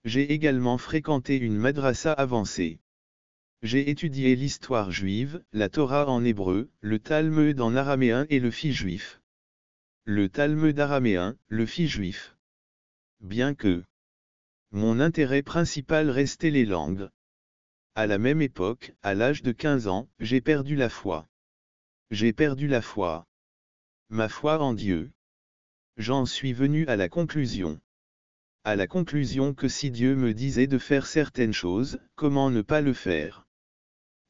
J'ai également fréquenté une madrasa avancée. J'ai étudié l'histoire juive, la Torah en hébreu, le Talmud en araméen et le Fi juif. Le Talmud araméen, le Fi juif. Bien que mon intérêt principal restait les langues. À la même époque, à l'âge de 15 ans, j'ai perdu la foi. J'ai perdu la foi. Ma foi en Dieu. J'en suis venu à la conclusion. À la conclusion que si Dieu me disait de faire certaines choses, comment ne pas le faire?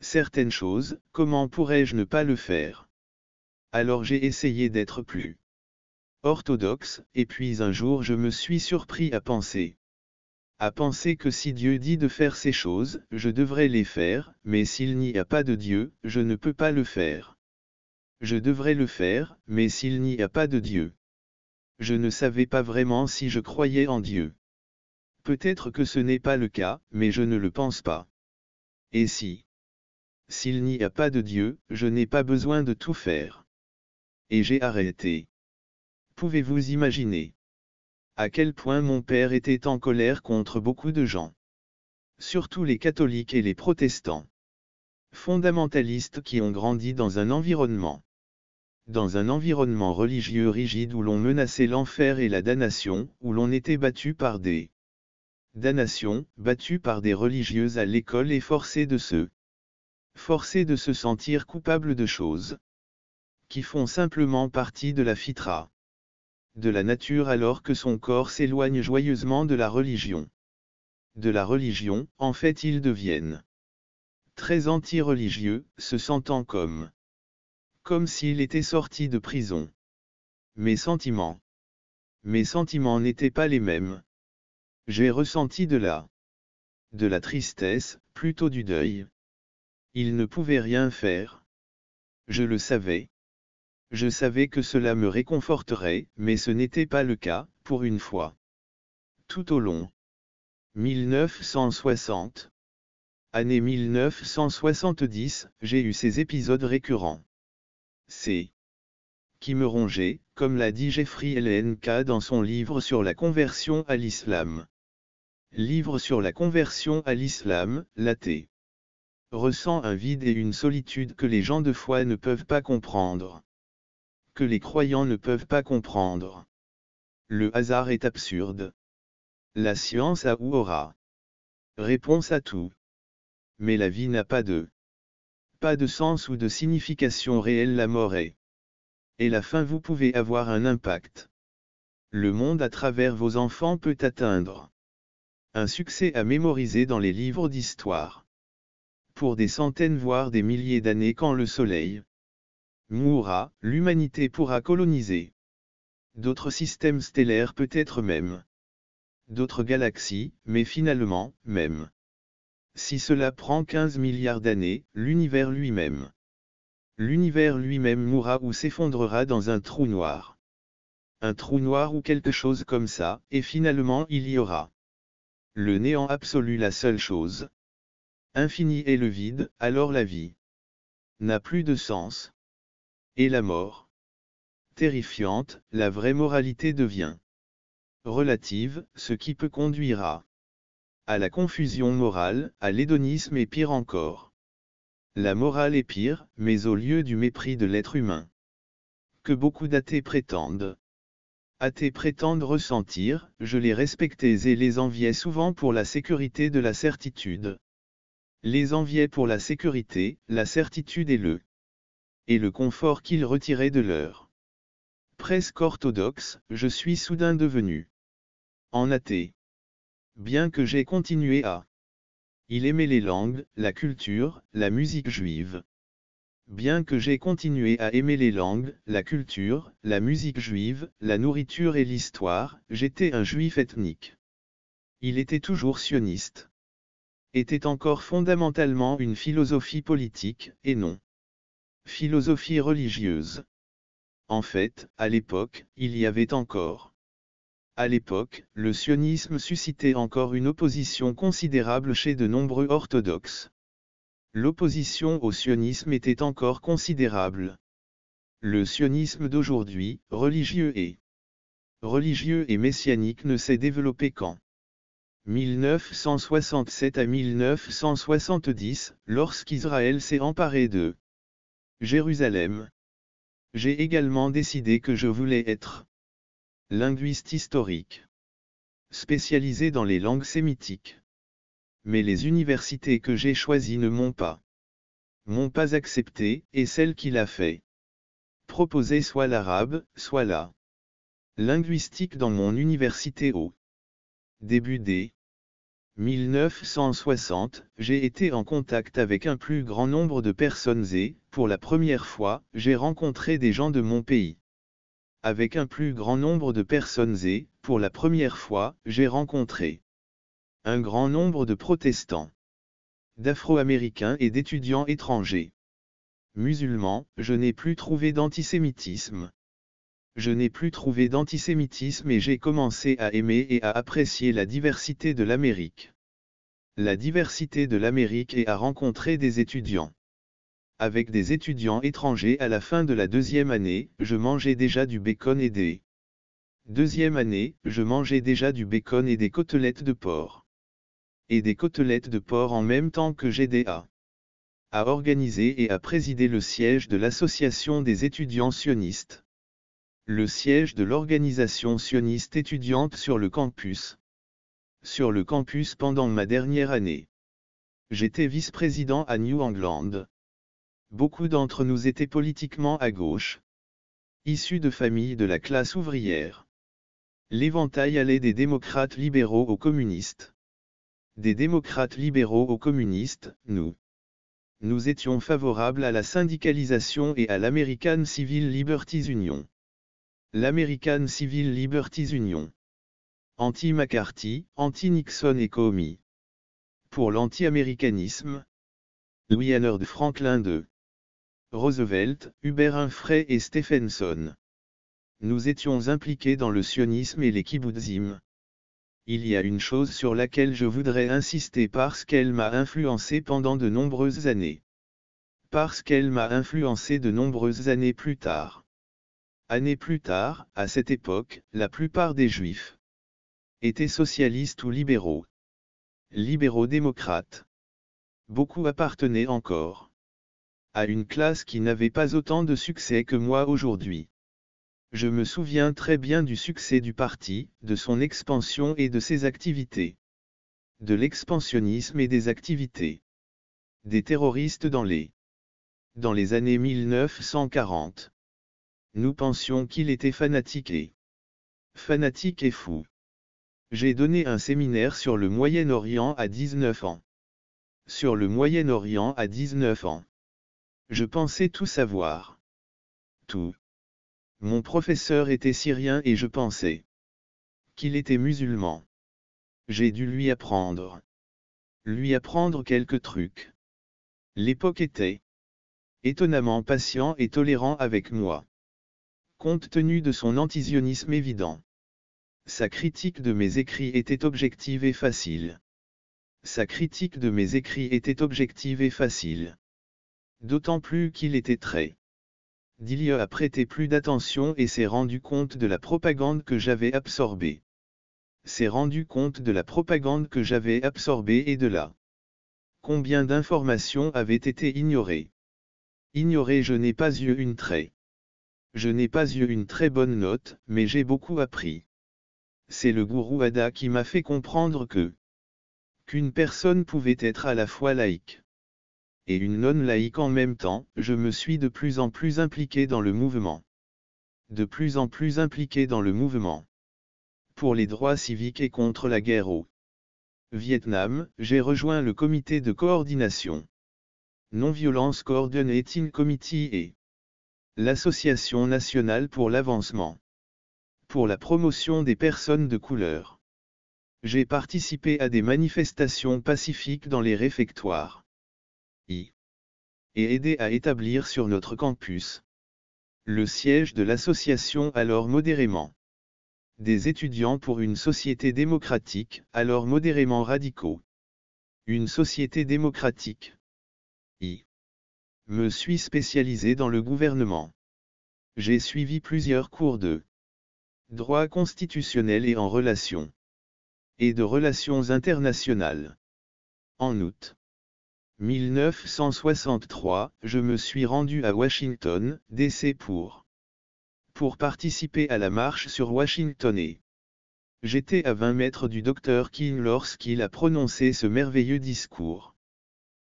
Certaines choses, comment pourrais-je ne pas le faire? Alors j'ai essayé d'être plus orthodoxe, et puis un jour je me suis surpris à penser. À penser que si Dieu dit de faire ces choses, je devrais les faire, mais s'il n'y a pas de Dieu, je ne peux pas le faire. Je devrais le faire, mais s'il n'y a pas de Dieu. Je ne savais pas vraiment si je croyais en Dieu. Peut-être que ce n'est pas le cas, mais je ne le pense pas. Et si? S'il n'y a pas de Dieu, je n'ai pas besoin de tout faire. Et j'ai arrêté. Pouvez-vous imaginer à quel point mon père était en colère contre beaucoup de gens? Surtout les catholiques et les protestants. Fondamentalistes qui ont grandi dans un environnement religieux rigide où l'on menaçait l'enfer et la damnation, où l'on était battu par des damnations, battu par des religieuses à l'école et forcé de se sentir coupable de choses qui font simplement partie de la fitra de la nature alors que son corps s'éloigne joyeusement de la religion. De la religion, en fait ils deviennent très anti-religieux, se sentant comme s'il était sorti de prison. Mes sentiments n'étaient pas les mêmes. J'ai ressenti de la tristesse, plutôt du deuil. Il ne pouvait rien faire. Je le savais. Je savais que cela me réconforterait, mais ce n'était pas le cas, pour une fois. Tout au long. 1960. Année 1970, j'ai eu ces épisodes récurrents. C'est qui me rongeaient, comme l'a dit Jeffrey LNK dans son livre sur la conversion à l'islam. Livre sur la conversion à l'islam, l'athée ressent un vide et une solitude que les gens de foi ne peuvent pas comprendre. Que les croyants ne peuvent pas comprendre. Le hasard est absurde. La science a ou aura réponse à tout. Mais la vie n'a pas de sens ou de signification réelle. La mort est. Et la fin vous pouvez avoir un impact. Le monde à travers vos enfants peut atteindre un succès à mémoriser dans les livres d'histoire. Pour des centaines voire des milliers d'années quand le soleil mourra, l'humanité pourra coloniser d'autres systèmes stellaires peut-être même d'autres galaxies, mais finalement, même si cela prend 15 milliards d'années, l'univers lui-même mourra ou s'effondrera dans un trou noir. Un trou noir ou quelque chose comme ça, et finalement il y aura le néant absolu, la seule chose infinie et le vide, alors la vie n'a plus de sens. Et la mort terrifiante, la vraie moralité devient relative, ce qui peut conduire à la confusion morale, à l'hédonisme et pire encore. La morale est pire, mais au lieu du mépris de l'être humain que beaucoup d'athées prétendent ressentir, je les respectais et les enviais souvent pour la sécurité de la certitude. Les enviais pour la sécurité, la certitude et le confort qu'ils retiraient de leur presque orthodoxe, je suis soudain devenu en athée. Bien que j'ai continué à aimer les langues, la culture, la musique juive. Bien que j'ai continué à aimer les langues, la culture, la musique juive, la nourriture et l'histoire, j'étais un juif ethnique. Il était toujours sioniste. Était encore fondamentalement une philosophie politique, et non philosophie religieuse. En fait, à l'époque, il y avait encore. À l'époque, le sionisme suscitait encore une opposition considérable chez de nombreux orthodoxes. L'opposition au sionisme était encore considérable. Le sionisme d'aujourd'hui, religieux et messianique ne s'est développé qu'en 1967 à 1970, lorsqu'Israël s'est emparé de Jérusalem. J'ai également décidé que je voulais être linguiste historique, spécialisé dans les langues sémitiques. Mais les universités que j'ai choisies ne m'ont pas accepté, et celle qui l'a fait proposer soit l'arabe, soit la linguistique dans mon université au début des 1960, j'ai été en contact avec un plus grand nombre de personnes et, pour la première fois, j'ai rencontré des gens de mon pays. Avec un plus grand nombre de personnes et, pour la première fois, j'ai rencontré un grand nombre de protestants, d'Afro-Américains et d'étudiants étrangers. Musulmans, je n'ai plus trouvé d'antisémitisme. Je n'ai plus trouvé d'antisémitisme et j'ai commencé à aimer et à apprécier la diversité de l'Amérique. La diversité de l'Amérique et à rencontrer des étudiants. Avec des étudiants étrangers à la fin de la deuxième année, je mangeais déjà du bacon et des deuxième année, je mangeais déjà du bacon et des côtelettes de porc. Et des côtelettes de porc en même temps que j'aidais à organiser et à présider le siège de l'association des étudiants sionistes. Le siège de l'organisation sioniste étudiante sur le campus. Sur le campus pendant ma dernière année. J'étais vice-président à New England. Beaucoup d'entre nous étaient politiquement à gauche. Issus de familles de la classe ouvrière. L'éventail allait des démocrates libéraux aux communistes. Des démocrates libéraux aux communistes, nous étions favorables à la syndicalisation et à l'American Civil Liberties Union. L'American Civil Liberties Union. Anti-McCarthy, anti-Nixon et Comey. Pour l'anti-américanisme. Louis Hannard Franklin II. Roosevelt, Hubert Humphrey et Stephenson. Nous étions impliqués dans le sionisme et les kibbutzim. Il y a une chose sur laquelle je voudrais insister parce qu'elle m'a influencé pendant de nombreuses années. Parce qu'elle m'a influencé de nombreuses années plus tard. Années plus tard, à cette époque, la plupart des Juifs étaient socialistes ou libéraux. Libéraux démocrates. Beaucoup appartenaient encore à une classe qui n'avait pas autant de succès que moi aujourd'hui. Je me souviens très bien du succès du parti, de son expansion et de ses activités. De l'expansionnisme et des activités des terroristes dans les années 1940. Nous pensions qu'il était fanatique et fou. J'ai donné un séminaire sur le Moyen-Orient à 19 ans. Sur le Moyen-Orient à 19 ans. Je pensais tout savoir. Tout. Mon professeur était syrien et je pensais qu'il était musulman. J'ai dû lui apprendre quelques trucs. L'époque était étonnamment patient et tolérant avec moi. Compte tenu de son antisionisme évident. Sa critique de mes écrits était objective et facile. Sa critique de mes écrits était objective et facile. D'autant plus qu'il était très d'il a prêté plus d'attention et s'est rendu compte de la propagande que j'avais absorbée. S'est rendu compte de la propagande que j'avais absorbée et de la combien d'informations avaient été ignorées. Ignorées, je n'ai pas eu une très bonne note, mais j'ai beaucoup appris. C'est le gourou Ada qui m'a fait comprendre qu'une personne pouvait être à la fois laïque et une non-laïque en même temps. Je me suis de plus en plus impliqué dans le mouvement. De plus en plus impliqué dans le mouvement. Pour les droits civiques et contre la guerre au Vietnam, j'ai rejoint le comité de coordination Non-Violence Coordinating Committee et l'Association nationale pour l'avancement. Pour la promotion des personnes de couleur. J'ai participé à des manifestations pacifiques dans les réfectoires. Et aidé à établir sur notre campus le siège de l'association alors modérément des étudiants pour une société démocratique, alors modérément radicaux. Une société démocratique. Me suis spécialisé dans le gouvernement. J'ai suivi plusieurs cours de droit constitutionnel et en relation et de relations internationales. En août 1963, je me suis rendu à Washington, D.C. pour participer à la marche sur Washington et j'étais à 20 mètres du Dr King lorsqu'il a prononcé ce merveilleux discours.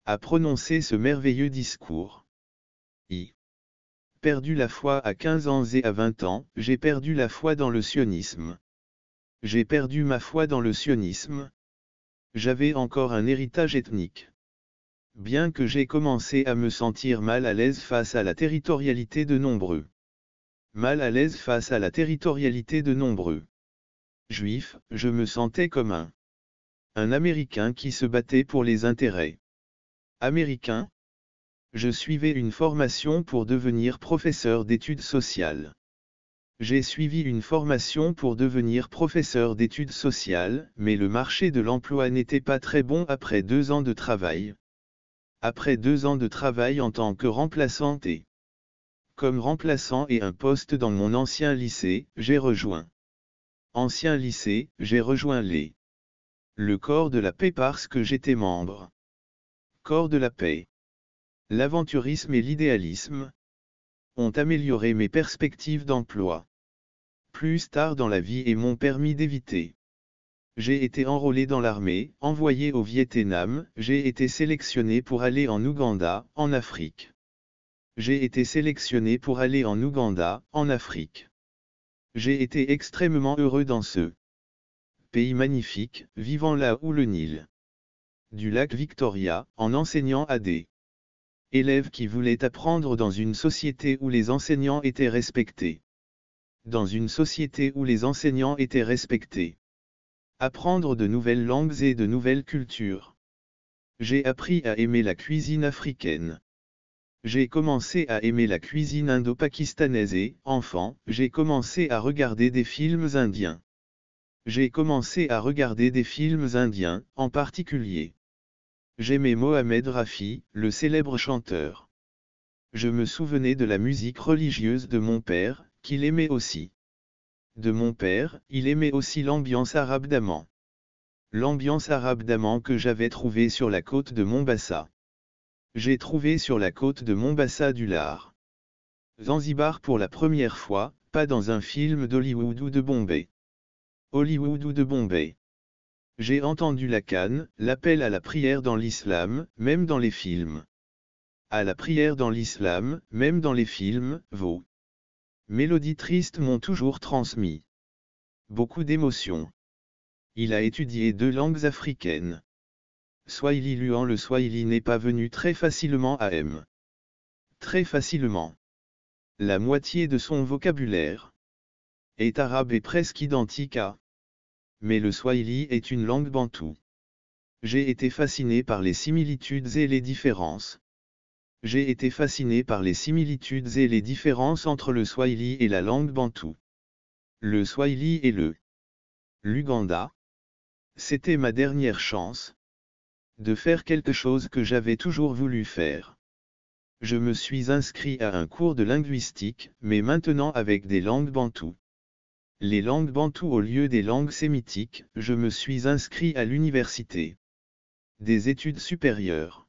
A prononcé ce merveilleux discours. Perdu la foi à 15 ans et à 20 ans, j'ai perdu la foi dans le sionisme. J'ai perdu ma foi dans le sionisme. J'avais encore un héritage ethnique. Bien que j'ai commencé à me sentir mal à l'aise face à la territorialité de nombreux. Mal à l'aise face à la territorialité de nombreux Juifs, je me sentais comme un Américain qui se battait pour les intérêts américains. Je suivais une formation pour devenir professeur d'études sociales. J'ai suivi une formation pour devenir professeur d'études sociales, mais le marché de l'emploi n'était pas très bon après 2 ans de travail. Après 2 ans de travail en tant que remplaçant et comme remplaçant et un poste dans mon ancien lycée, j'ai rejoint le corps de la paix parce que j'étais membre. Corps de la paix. L'aventurisme et l'idéalisme ont amélioré mes perspectives d'emploi. Plus tard dans la vie et m'ont permis d'éviter. J'ai été enrôlé dans l'armée, envoyé au Vietnam, j'ai été sélectionné pour aller en Ouganda, en Afrique. J'ai été sélectionné pour aller en Ouganda, en Afrique. J'ai été extrêmement heureux dans ce pays magnifique, vivant là où le Nil du lac Victoria, en enseignant à des élèves qui voulaient apprendre dans une société où les enseignants étaient respectés. Dans une société où les enseignants étaient respectés. Apprendre de nouvelles langues et de nouvelles cultures. J'ai appris à aimer la cuisine africaine. J'ai commencé à aimer la cuisine indo-pakistanaise et, enfant, j'ai commencé à regarder des films indiens. J'ai commencé à regarder des films indiens, en particulier. J'aimais Mohamed Rafi, le célèbre chanteur. Je me souvenais de la musique religieuse de mon père, qu'il aimait aussi. De mon père, il aimait aussi l'ambiance arabe d'Amman. L'ambiance arabe d'Amman que j'avais trouvée sur la côte de Mombasa. J'ai trouvé sur la côte de Mombasa du lard. Zanzibar pour la première fois, pas dans un film d'Hollywood ou de Bombay. Hollywood ou de Bombay. J'ai entendu la canne, l'appel à la prière dans l'islam, même dans les films. À la prière dans l'islam, même dans les films, vos mélodies tristes m'ont toujours transmis beaucoup d'émotions. Il a étudié 2 langues africaines. Swahili Luan. Le Swahili n'est pas venu très facilement à M. Très facilement. La moitié de son vocabulaire est arabe et presque identique à. Mais le Swahili est une langue bantoue. J'ai été fasciné par les similitudes et les différences. J'ai été fasciné par les similitudes et les différences entre le Swahili et la langue bantoue. Le Swahili et l'Ouganda. C'était ma dernière chance de faire quelque chose que j'avais toujours voulu faire. Je me suis inscrit à un cours de linguistique, mais maintenant avec des langues bantoues. Les langues bantoues au lieu des langues sémitiques, je me suis inscrit à l'université des études supérieures.